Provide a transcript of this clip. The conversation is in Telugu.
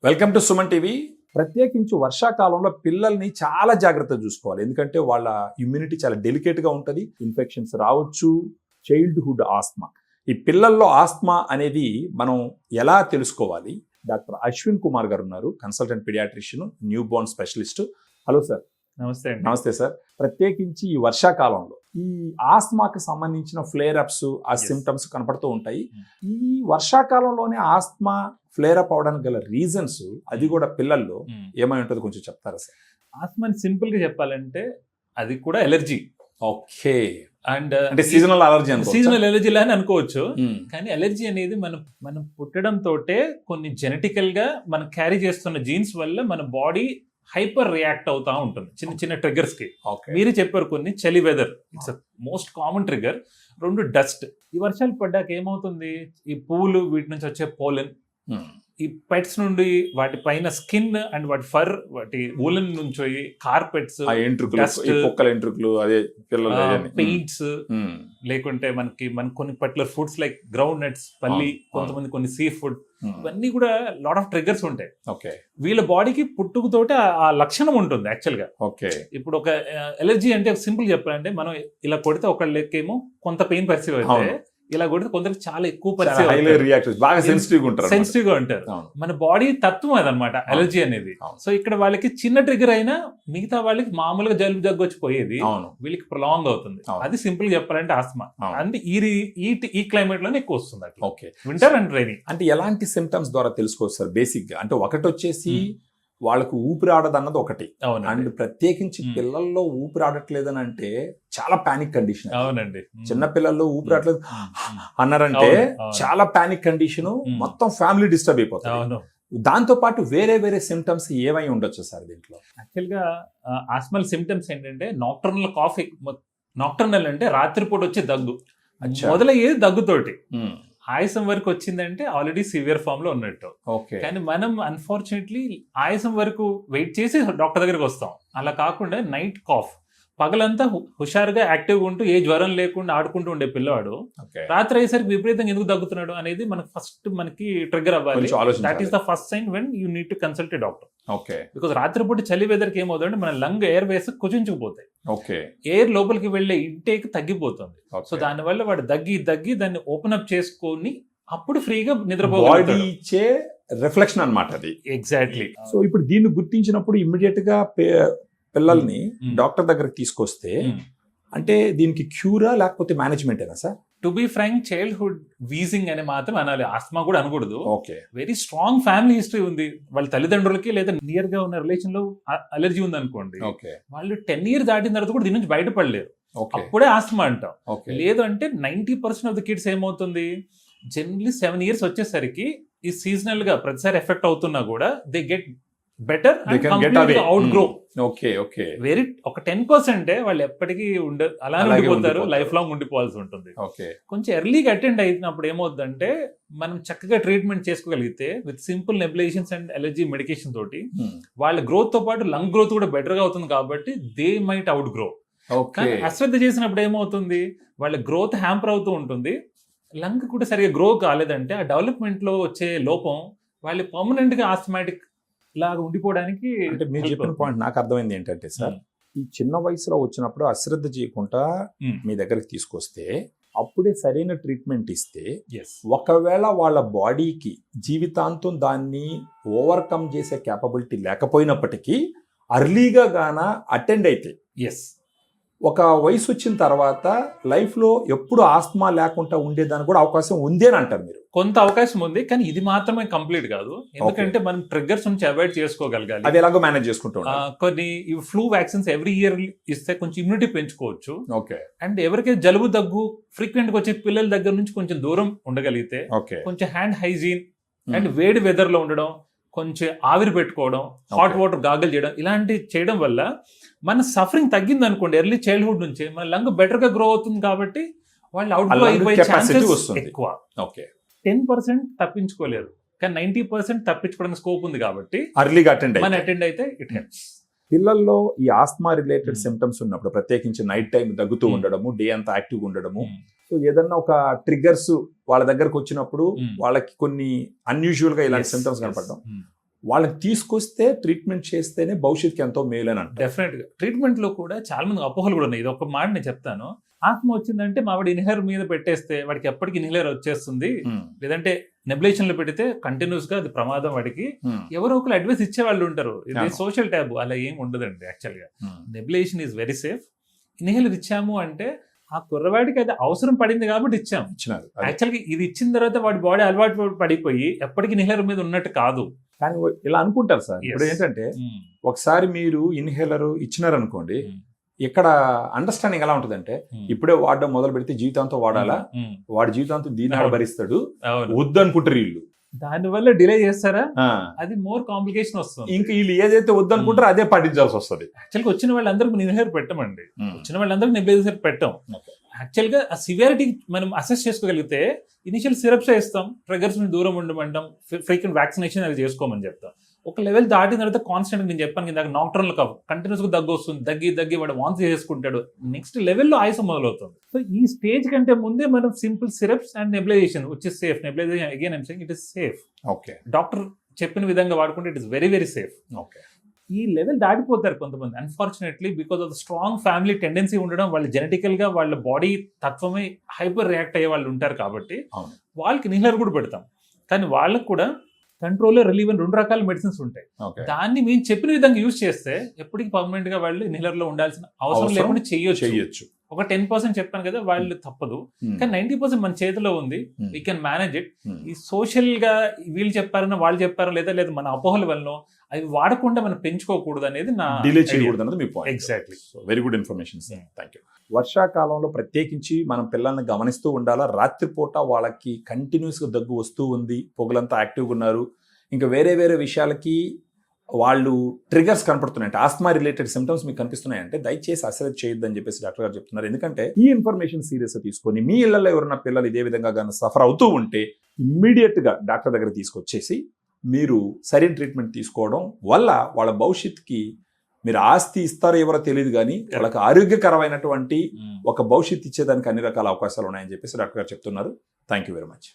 Welcome to Suman TV. ప్రత్యేకించి వర్షాకాలంలో పిల్లల్ని చాలా జాగ్రత్తగా చూసుకోవాలి. ఎందుకంటే వాళ్ళ ఇమ్యూనిటీ చాలా డెలికేట్గా ఉంటుంది. ఇన్ఫెక్షన్స్ రావచ్చు. చైల్డ్హుడ్ ఆస్మా, ఈ పిల్లల్లో ఆస్మా అనేది మనం ఎలా తెలుసుకోవాలి? డాక్టర్ అశ్విన్ కుమార్ గారు ఉన్నారు, consultant paediatrician, newborn specialist. Hello sir. నమస్తే అండి. నమస్తే సార్. ప్రత్యేకించి ఈ వర్షాకాలంలో ఈ ఆస్మాకి సంబంధించిన ఫ్లేర్ అప్స్, ఆ సిమ్టమ్స్ కనపడుతూ ఉంటాయి. ఈ వర్షాకాలంలోనే ఆస్మా ఫ్లేర్ అప్ అవడానికి గల రీజన్స్, అది కూడా పిల్లల్లో ఏమై ఉంటుందో కొంచెం చెప్తారా సార్? ఆస్మాని సింపుల్ గా చెప్పాలంటే అది కూడా ఎలర్జీ. ఓకే. అండ్ అంటే సీజనల్ అలర్జీ, సీజనల్ ఎలర్జీ అని అనుకోవచ్చు. కానీ ఎలర్జీ అనేది మనం పుట్టడం తోటే కొన్ని జెనెటికల్ గా మనం క్యారీ చేస్తున్న జీన్స్ వల్ల మన బాడీ హైపర్ రియాక్ట్ అవుతా ఉంటుంది చిన్న చిన్న ట్రిగర్స్ కి. మీరు చెప్పారు కొన్ని చలి weather, it's most common trigger. రెండు డస్ట్. ఈ వర్షాలు పడ్డాక ఏమవుతుంది, ఈ పూలు వీటి నుంచి వచ్చే పోలెన్, ఈ పెట్స్ నుండి వాటి పైన స్కిన్ అండ్ వాటి ఫర్, వాటి ఊలన్ నుంచి కార్పెట్స్, పెయింట్స్, లేకుంటే మనకి కొన్ని particular foods like ground nuts, పల్లి, కొంతమంది కొన్ని సీ ఫుడ్, ఇవన్నీ కూడా లాట్ ఆఫ్ ట్రిగర్స్ ఉంటాయి. వీళ్ళ బాడీకి పుట్టుకతోటి ఆ లక్షణం ఉంటుంది యాక్చువల్ గా. ఇప్పుడు ఒక ఎలర్జీ అంటే సింపుల్ చెప్పాలంటే, మనం ఇలా కొడితే ఒకళ్ళకేమో కొంత పెయిన్ పర్సీవ్ అయితే, ఇలా కొడితే కొందరికి చాలా ఎక్కువ సెన్సిటివ్ గా ఉంటారు. మన బాడీ తత్వం అదనమాట ఎలర్జీ అనేది. సో ఇక్కడ వాళ్ళకి చిన్న ట్రిగర్ అయినా మిగతా వాళ్ళకి మామూలుగా జలుబు దగ్గు వచ్చి పోయేది, వీళ్ళకి ప్రొలాంగ్ అవుతుంది. అది సింపుల్ గా చెప్పాలంటే ఆస్మా. అంటే ఈ క్లైమేట్ లోనే ఎక్కువ వస్తుంది, వింటర్ అండ్ రైనీ. అంటే ఎలాంటి సిమ్టమ్స్ ద్వారా తెలుసుకోవచ్చు సార్ బేసిక్ గా? అంటే ఒకటి వచ్చేసి వాళ్ళకు ఊపిరి ఆడదు అన్నది ఒకటి, అండ్ ప్రత్యేకించి పిల్లల్లో ఊపిరి ఆడట్లేదని అంటే చాలా పానిక్ కండిషన్. అవునండి. చిన్న పిల్లల్లో ఊపిరి ఆడట్లేదు అన్నారంటే చాలా పానిక్ కండిషన్, మొత్తం ఫ్యామిలీ డిస్టర్బ్ అయిపోతుంది. దాంతో పాటు వేరే వేరే సిమ్టమ్స్ ఏమై ఉండొచ్చు సార్ దీంట్లో? యాక్చువల్ గా ఆస్మల్ సిమ్టమ్స్ ఏంటంటే నాక్టర్నల్ కాఫ్. నాక్టర్నల్ అంటే రాత్రిపూట వచ్చే దగ్గు, మొదలయ్యేది దగ్గుతోటి. ఆయాసం వరకు వచ్చిందంటే ఆల్రెడీ సివియర్ ఫామ్ లో ఉన్నట్టు. కానీ మనం అన్ఫార్చునేట్లీ ఆయాసం వరకు వెయిట్ చేసి డాక్టర్ దగ్గరికి వస్తాం. అలా కాకుండా నైట్ కాఫ్, పగలంతా హుషారుగా యాక్టివ్గా ఉంటూ ఏ జ్వరం లేకుండా ఆడుకుంటూ ఉండే పిల్లవాడు రాత్రి అయ్యేసరికి విపరీతంగా ఎందుకు దగ్గుతున్నాడు అనేది మనకి ట్రిగ్గర్ అవ్వాలి. That is the first sign when you need to consult a doctor. Because రాత్రిపూట చలి వెదర్కి ఏమవుతుందంటే మన లంగ్ ఎయిర్ వేస్ కుచించుకుపోతాయి, ఎయిర్ లోపలికి వెళ్లే ఇంటేక్ తగ్గిపోతుంది. సో దానివల్ల వాడు దగ్గి దాన్ని ఓపెన్ అప్ చేసుకొని అప్పుడు ఫ్రీగా నిద్రపోవాలి. ఇచ్చే రిఫ్లెక్షన్ అన్నమాట అది. ఎగ్జాక్ట్లీ. సో ఇప్పుడు దీన్ని గుర్తించినప్పుడు ఇమ్మీడియట్ గా పిల్లల్ని డాక్టర్ దగ్గరకు తీసుకొస్తే, అంటే దీనికి క్యూరా లేకపోతే మేనేజ్మెంటేనా సార్? To be frank, childhood wheezing అని మాత్రం అనాలి, ఆస్మా కూడా అనకూడదు. వెరీ స్ట్రాంగ్ ఫ్యామిలీ హిస్టరీ ఉంది, వాళ్ళ తల్లిదండ్రులకి లేదా నియర్ గా ఉన్న రిలేషన్ లో అలర్జీ ఉంది అనుకోండి, వాళ్ళు 10 years దాటిన తర్వాత కూడా దీని నుంచి బయటపడలేరు, అప్పుడే ఆస్మా అంటాం. లేదు అంటే 90% ఆఫ్ ద కిడ్స్ ఏమవుతుంది, జనరల్లీ 7 years వచ్చేసరికి ఈ సీజనల్ గా ప్రతిసారి ఎఫెక్ట్ అవుతున్నా కూడా they get better out grow. Very ఒక 10% వాళ్ళు ఎప్పటికీ అలానే ఉండిపోతారు, లైఫ్ లాంగ్ ఉండిపోవాల్సి ఉంటుంది. కొంచెం ఎర్లీగా అటెండ్ అయినప్పుడు ఏమవుతుందంటే, మనం చక్కగా ట్రీట్మెంట్ చేసుకోగలిగితే with simple nebulisations and allergy medication తోటి వాళ్ళ గ్రోత్ తో పాటు లంగ్ గ్రోత్ కూడా బెటర్ గా అవుతుంది. కాబట్టి దే మైట్ అవుట్ గ్రో. అశ్రద్ధ చేసినప్పుడు ఏమవుతుంది, వాళ్ళ గ్రోత్ హ్యాంపర్ అవుతూ ఉంటుంది, లంగ్ కూడా సరిగా గ్రో కాలేదంటే ఆ డెవలప్మెంట్ లో వచ్చే లోపం వాళ్ళు పర్మనెంట్ గా ఆస్మాటిక్ లాగా ఉండిపోవడానికి. అంటే మీరు చెప్పిన పాయింట్ నాకు అర్థమైంది ఏంటంటే సార్, ఈ చిన్న వయసులో వచ్చినప్పుడు అశ్రద్ధ చేయకుండా మీ దగ్గరికి తీసుకొస్తే అప్పుడే సరైన ట్రీట్మెంట్ ఇస్తే, ఒకవేళ వాళ్ళ బాడీకి జీవితాంతం దాన్ని ఓవర్కమ్ చేసే క్యాపబిలిటీ లేకపోయినప్పటికీ అర్లీగా గాన అటెండ్ అయితే, ఒక వయసు వచ్చిన తర్వాత లైఫ్ లో ఎప్పుడు ఆస్మా లేకుండా ఉండేదానికి కూడా అవకాశం ఉంది అని అంటారు మీరు? కొంత అవకాశం ఉంది, కానీ ఇది మాత్రమే కంప్లీట్ కాదు. ఎందుకంటే మనం ట్రిగ్గర్స్ నుంచి అవాయిడ్ చేసుకోగలగాలి. అది ఎలాగో మేనేజ్ చేసుకుంటాం. కొన్ని ఫ్లూ వ్యాక్సిన్స్ ఎవ్రీ ఇయర్ ఇస్తే కొంచెం ఇమ్యూనిటీ పెంచుకోవచ్చు. అండ్ ఎవరికైతే జలుబు దగ్గు ఫ్రీక్వెంట్ గా వచ్చే పిల్లల దగ్గర నుంచి కొంచెం దూరం ఉండగలిగితే, కొంచెం హ్యాండ్ హైజీన్ అండ్ వేడి వెదర్ లో ఉండడం, కొంచెం ఆవిరి పెట్టుకోవడం, హాట్ వాటర్ గాగల్ చేయడం, ఇలాంటివి చేయడం వల్ల మన సఫరింగ్ తగ్గింది అనుకోండి. ఎర్లీ చైల్డ్హుడ్ నుంచి మన లంగ్ బెటర్ గా గ్రో అవుతుంది. కాబట్టి వాళ్ళు అవుట్ గ్రో అయిపోయే ఛాన్సెస్ ఎక్కువ. 10% తప్పించుకోలేరు, కానీ 90% తప్పించుకోవడానికి స్కోప్ ఉంది. కాబట్టి అర్లీగా అటెండ్ అయితే ఇట్ హెల్ప్స్. పిల్లల్లో ఈ ఆస్మా రిలేటెడ్ సిమ్టమ్స్ ఉన్నప్పుడు, ప్రత్యేకించి నైట్ టైం దగ్గుతూ ఉండడము, డే అంతా యాక్టివ్గా ఉండడము, సో ఏదన్నా ఒక ట్రిగ్గర్స్ వాళ్ళ దగ్గరకు వచ్చినప్పుడు వాళ్ళకి కొన్ని అన్యూజువల్ గా ఇలాంటి సిమ్టమ్స్ కనపడడం, వాళ్ళకి తీసుకొస్తే ట్రీట్మెంట్ చేస్తేనే భవిష్యత్తుకి ఎంతో మేలు అని అంటారు. డెఫినెట్ గా ట్రీట్మెంట్ లో కూడా చాలా మంది అపోహలు కూడా ఉన్నాయి. ఇది ఒక మాట నేను చెప్తాను. ఆత్మ వచ్చిందంటే మా వాడి ఇన్హేలర్ మీద పెట్టేస్తే వాడికి ఎప్పటికి ఇన్హేలర్ వచ్చేస్తుంది, లేదంటే నెబులేషన్ లో పెడితే కంటిన్యూస్ గా అది ప్రమాదం వాడికి. ఎవరో ఒకరు అడ్వైస్ ఇచ్చే వాళ్ళు ఉంటారు. ఇది సోషల్ ట్యాబు, అలా ఏం ఉండదండి. యాక్చువల్ గా నెబులేషన్ ఈజ్ వెరీ సేఫ్. ఇన్హేలర్ ఇచ్చాము అంటే ఆ కుర్రవాడికి అది అవసరం పడింది కాబట్టి ఇచ్చాము. యాక్చువల్ గా ఇది ఇచ్చిన తర్వాత వాడి బాడీ అలవాటు పడిపోయి ఎప్పటికీ ఇన్హేలర్ మీద ఉన్నట్టు కాదు. కానీ ఇలా అనుకుంటారు సార్. ఇప్పుడు ఏంటంటే ఒకసారి మీరు ఇన్హేలర్ ఇచ్చినారనుకోండి, ఇక్కడ అండర్స్టాండింగ్ ఎలా ఉంటుందంటే ఇప్పుడే వాడడం మొదలు పెడితే జీవితాంతం వాడాలా, వాడి జీవితాంతం దీన్ని భరిస్తాడు, వద్దు అనుకుంటారు వీళ్ళు. దానివల్ల డిలే చేస్తారా, అది మోర్ కాంప్లికేషన్ వస్తుంది. ఇంకా వీళ్ళు ఏదైతే వద్దు అనుకుంటారో అదే పాటించాల్సి వస్తుంది. యాక్చువల్గా వచ్చిన వాళ్ళందరికీ ఇన్హేలర్ పెట్టమండి, వచ్చిన వాళ్ళందరికీ నెబులైజర్ పెట్టాం. యాక్చువల్గా ఆ సివియారిటీ మనం అసెస్ చేసుకోగలిగితే ఇనిషియల్ సిరప్స్ ఇస్తాం, ట్రిగర్స్ నుంచి దూరం ఉండమంటాం, ఫ్రీక్వెంట్ వ్యాక్సినేషన్ అది చేసుకోమని చెప్తాం. ఒక లెవెల్ దాటిన తర్వాత కాన్స్టెంట్ నేను చెప్పాను ఇందాక నాక్టర్నల్ కఫ్ కంటిన్యూస్ గా దగ్గు వస్తుంది, దగ్గి వాడు వాంతి చేసుకుంటాడు, నెక్స్ట్ లెవెల్లో ఆయుసం మొదలవుతుంది. సో ఈ స్టేజ్ కంటే ముందే మనం simple syrups and nebulisation which is safe. Nebulisation again I'm saying it is safe. Okay, doctor చెప్పిన విధంగా వాడుకుంటే it is very very safe. Okay, ఈ లెవెల్ దాటిపోతారు కొంతమంది unfortunately because of the strong family tendency ఉండడం, వాళ్ళు జెనెటికల్ గా వాళ్ళ బాడీ తత్వమే హైపర్ రియాక్ట్ అయ్యే వాళ్ళు ఉంటారు కాబట్టి వాళ్ళకి ఇన్హేలర్ కూడా పెడతాం. కానీ వాళ్ళకు కూడా కంట్రోల్, రిలీవ్ అని 2 రకాల మెడిసిన్స్ ఉంటాయి. దాన్ని మేము చెప్పిన విధంగా యూజ్ చేస్తే ఎప్పటికీ పర్మనెంట్ గా వాళ్ళు ఇన్హేలర్ లో ఉండాల్సిన అవసరం లేకుండా చేయొచ్చు. ఒక 10% చెప్పాను కదా, వాళ్ళు తప్పదు. కానీ 90% మన చేతిలో ఉంది, వీ కెన్ మేనేజ్ ఇట్. ఈ సోషల్ గా వీళ్ళు చెప్పారనో వాళ్ళు చెప్పారో లేదా మన అపోహల వల్ల అవి వాడకుండా మనం పెంచుకోకూడదు అనేది నా డిలే చేయకూడదు అనేది మీ point. Exactly. Very good information sir, thank you. వర్షాకాలంలో ప్రత్యేకించి మనం పిల్లల్ని గమనిస్తూ ఉండాలా. రాత్రిపూట వాళ్ళకి కంటిన్యూస్గా దగ్గు వస్తూ ఉంది, పొగలంతా యాక్టివ్గా ఉన్నారు, ఇంకా వేరే వేరే విషయాలకి వాళ్ళు ట్రిగర్స్ కనపడుతున్నాయంటే, ఆస్మా రిలేటెడ్ సిమ్టమ్స్ మీకు కనిపిస్తున్నాయంటే దయచేసి అశ్రద్ధ చేయొద్దని చెప్పేసి డాక్టర్ గారు చెప్తున్నారు. ఎందుకంటే ఈ ఇన్ఫర్మేషన్ సీరియస్గా తీసుకొని మీ ఇళ్లలో ఎవరైనా పిల్లలు ఇదే విధంగా కానీ సఫర్ అవుతూ ఉంటే ఇమ్మీడియట్గా డాక్టర్ దగ్గర తీసుకొచ్చేసి మీరు సరైన ట్రీట్మెంట్ తీసుకోవడం వల్ల వాళ్ళ భవిష్యత్తుకి మీరు ఆస్తి ఇస్తారో ఎవరో తెలియదు కానీ వాళ్ళకి ఆరోగ్యకరమైనటువంటి ఒక భవిష్యత్తు ఇచ్చేదానికి అన్ని రకాల అవకాశాలు ఉన్నాయని చెప్పేసి డాక్టర్ గారు చెప్తున్నారు. Thank you very much.